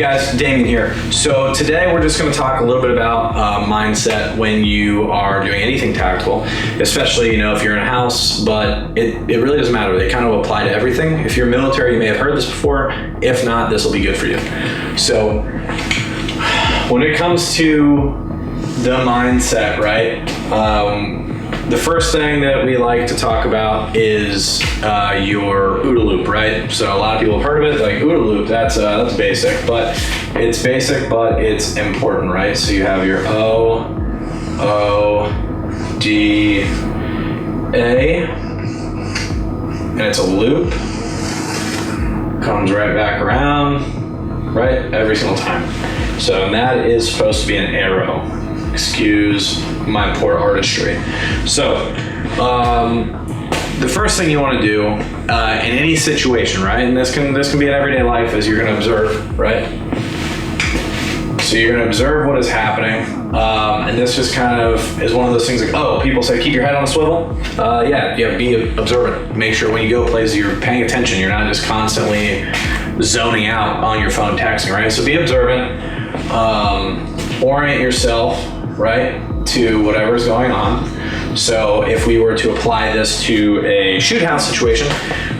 guys, Damian here. So today we're just going to talk a little bit about mindset when you are doing anything tactical, especially, if you're in a house, but it really doesn't matter. They kind of apply to everything. If you're military, you may have heard this before. If not, this will be good for you. So when it comes to the mindset, right? The first thing that we like to talk about is your OODA Loop, right? So a lot of people have heard of it, like OODA Loop. That's basic, but it's important, right? So you have your O, D, A, and it's a loop. Comes right back around, right? Every single time. So and that is supposed to be an arrow. Excuse my poor artistry. So, the first thing you want to do in any situation, right? And this can be in everyday life, is you're going to observe, right? So you're going to observe what is happening, and this just kind of is one of those things like, people say keep your head on a swivel. Be observant. Make sure when you go places you're paying attention. You're not just constantly zoning out on your phone texting, right? So be observant. Orient yourself, right, to whatever's going on. So if we were to apply this to a shoot house situation,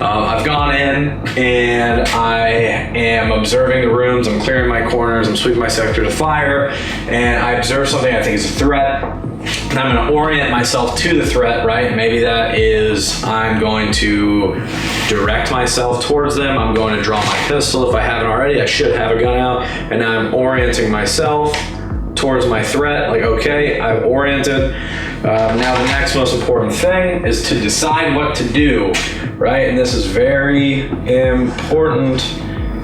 I've gone in and I am observing the rooms, I'm clearing my corners, I'm sweeping my sector to fire, and I observe something I think is a threat, and I'm going to orient myself to the threat, right? Maybe that is I'm going to direct myself towards them. I'm going to draw my pistol. If I haven't already, I should have a gun out, and now I'm orienting myself towards my threat. Like, okay, I've oriented. Now the next most important thing is to decide what to do, right? And this is very important.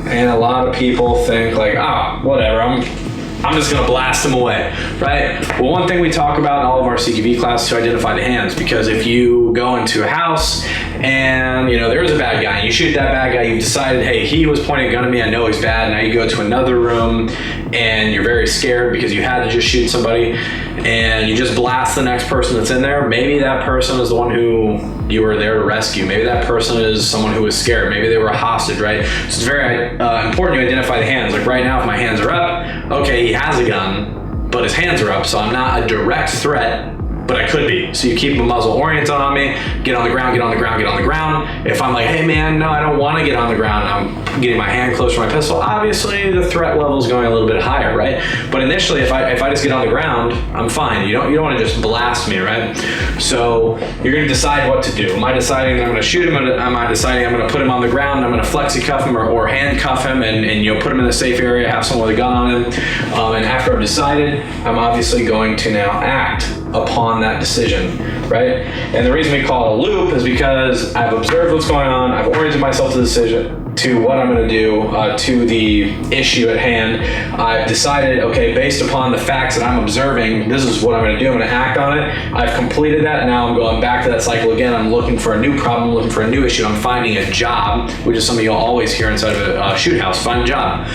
And a lot of people think like, whatever, I'm just gonna blast them away, right? Well, one thing we talk about in all of our CQB classes is to identify the hands, because if you go into a house and there's a bad guy and you shoot that bad guy, you've decided, hey, he was pointing a gun at me, I know he's bad. Now you go to another room and you're very scared because you had to just shoot somebody, and you just blast the next person that's in there. Maybe that person is the one who you were there to rescue. Maybe that person is someone who was scared. Maybe they were a hostage, right? So it's very important to identify the hands. Like right now, if my hands are up, okay, he has a gun, but his hands are up, so I'm not a direct threat, but I could be. So you keep the muzzle oriented on me, get on the ground, get on the ground, get on the ground. If I'm like, hey man, no, I don't want to get on the ground, I'm getting my hand close to my pistol, obviously the threat level is going a little bit higher, right? But initially, if I just get on the ground, I'm fine. You don't want to just blast me, right? So you're going to decide what to do. Am I deciding that I'm going to shoot him? Am I deciding I'm going to put him on the ground, I'm going to flexi cuff him or handcuff him and put him in a safe area, have someone with a gun on him? And after I've decided, I'm obviously going to now act upon that decision, right? And the reason we call it a loop is because I've observed what's going on, I've oriented myself to the decision, to what I'm going to do, to the issue at hand. I've decided, okay, based upon the facts that I'm observing, this is what I'm going to do. I'm going to act on it. I've completed that, and now I'm going back to that cycle again. I'm looking for a new problem, looking for a new issue. I'm finding a job, which is something you'll always hear inside of a shoot house. Find a job.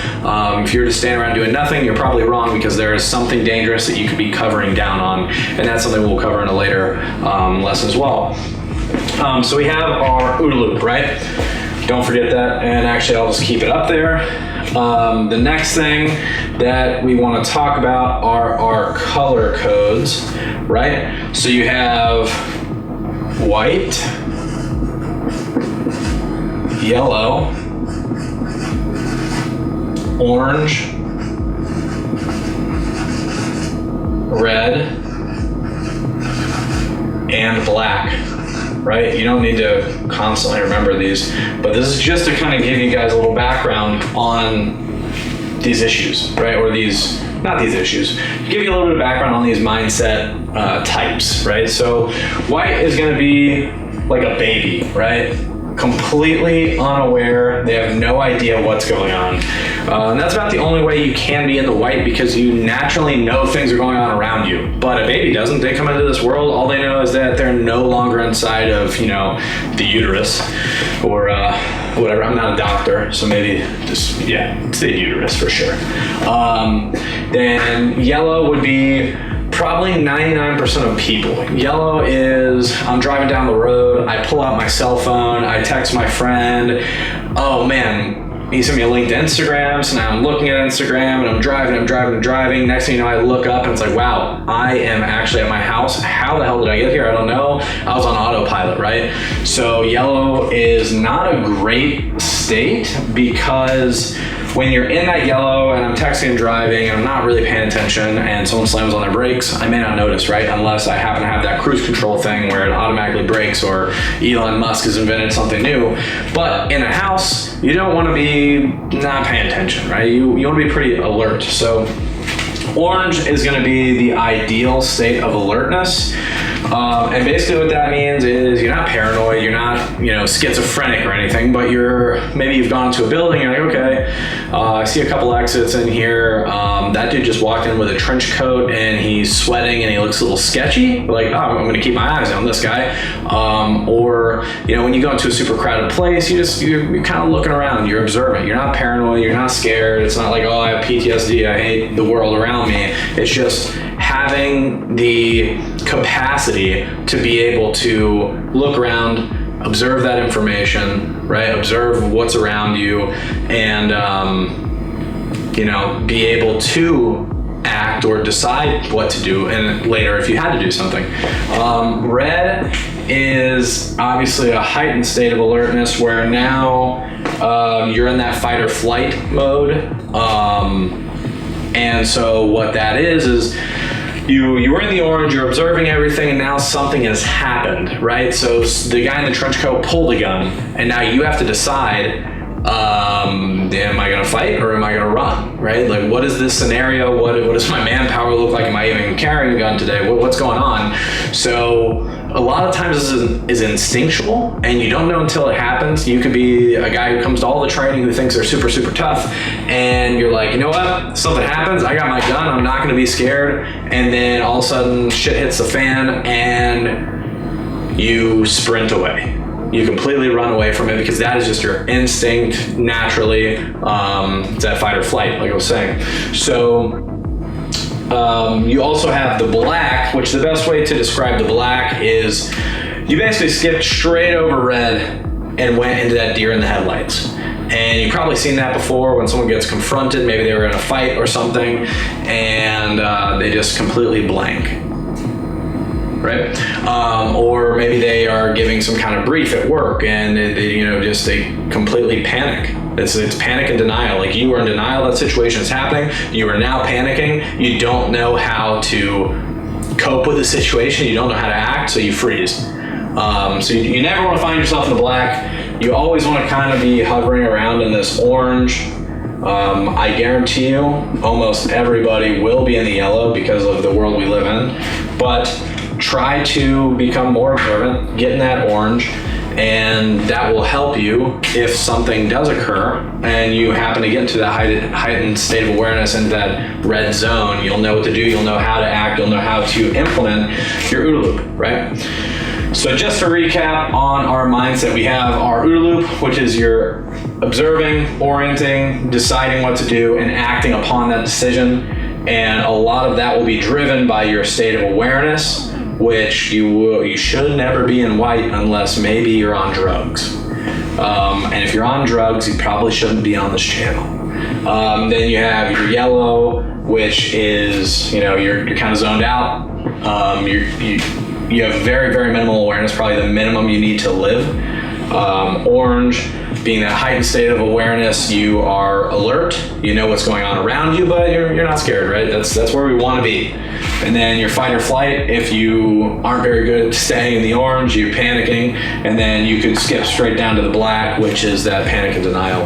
If you're just standing around doing nothing, you're probably wrong, because there is something dangerous that you could be covering down on, and that's something we'll cover in a later lesson as well. So we have our OODA Loop, right? Don't forget that, and actually I'll just keep it up there. The next thing that we want to talk about are our color codes, right? So you have white, yellow, orange, red, and black. Right? You don't need to constantly remember these, but this is just to kind of give you guys a little background on these issues, right? Or not these issues, give you a little bit of background on these mindset types, right? So white is going to be like a baby, right? Completely unaware, they have no idea what's going on. And that's about the only way you can be in the white, because you naturally know things are going on around you. But a baby doesn't. They come into this world, all they know is that they're no longer inside of, the uterus or whatever. I'm not a doctor, so maybe just, it's the uterus for sure. Then yellow would be probably 99% of people. Yellow is, I'm driving down the road, I pull out my cell phone, I text my friend, oh man, he sent me a link to Instagram. So now I'm looking at Instagram and I'm driving. Next thing you know, I look up and it's like, wow, I am actually at my house. How the hell did I get here? I don't know. I was on autopilot, right? So yellow is not a great state, because when you're in that yellow and I'm texting and driving and I'm not really paying attention and someone slams on their brakes, I may not notice, right? Unless I happen to have that cruise control thing where it automatically brakes, or Elon Musk has invented something new. But in a house, you don't want to be not paying attention, right? You want to be pretty alert. So orange is going to be the ideal state of alertness. And basically what that means is you're not paranoid, you're not, schizophrenic or anything, but maybe you've gone to a building, you're like, okay, I see a couple exits in here. That dude just walked in with a trench coat and he's sweating and he looks a little sketchy. Like, oh, I'm going to keep my eyes on this guy. Or, when you go into a super crowded place, you're kind of looking around, you're observant. You're not paranoid, you're not scared. It's not like, oh, I have PTSD, I hate the world around me. It's just having the capacity to be able to look around, observe that information, right? Observe what's around you, and be able to act or decide what to do, and later if you had to do something. Red is obviously a heightened state of alertness, where now you're in that fight or flight mode. And so what that is you were in the orange, you're observing everything, and now something has happened, right? So the guy in the trench coat pulled a gun, and now you have to decide, am I gonna fight or am I gonna run, right? Like, what is this scenario? What does my manpower look like? Am I even carrying a gun today? What's going on? So a lot of times this is instinctual, and you don't know until it happens. You could be a guy who comes to all the training who thinks they're super, super tough, and you're like, you know what? Something happens, I got my gun, I'm not gonna be scared, and then all of a sudden shit hits the fan and you sprint away. You completely run away from it, because that is just your instinct naturally. It's that fight or flight, like I was saying. So you also have the black, which the best way to describe the black is you basically skipped straight over red and went into that deer in the headlights. And you've probably seen that before when someone gets confronted, maybe they were in a fight or something, and they just completely blank, right? Or maybe they are giving some kind of brief at work, and they completely panic. It's panic and denial. Like, you are in denial that situation is happening. You are now panicking. You don't know how to cope with the situation. You don't know how to act, so you freeze. So you never want to find yourself in the black. You always want to kind of be hovering around in this orange. I guarantee you, almost everybody will be in the yellow because of the world we live in. But try to become more observant, get in that orange, and that will help you if something does occur and you happen to get into that heightened state of awareness, into that red zone. You'll know what to do, you'll know how to act, you'll know how to implement your OODA Loop, right? So just to recap on our mindset, we have our OODA Loop, which is your observing, orienting, deciding what to do, and acting upon that decision. And a lot of that will be driven by your state of awareness, which you should never be in white unless maybe you're on drugs. And if you're on drugs, you probably shouldn't be on this channel. Then you have your yellow, which is, you're kind of zoned out. You have very, very minimal awareness, probably the minimum you need to live. Orange, being that heightened state of awareness, you are alert, you know what's going on around you, but you're not scared, right? That's where we want to be. And then your fight or flight, if you aren't very good at staying in the orange, you're panicking, and then you could skip straight down to the black, which is that panic and denial.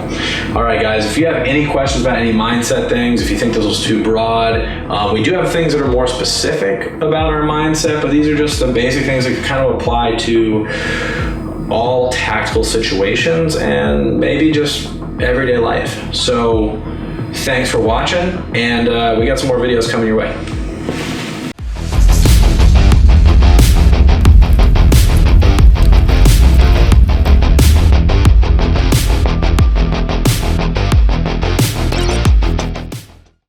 All right, guys, if you have any questions about any mindset things, if you think this was too broad, we do have things that are more specific about our mindset, but these are just the basic things that kind of apply to all tactical situations and maybe just everyday life. So thanks for watching, and we got some more videos coming your way.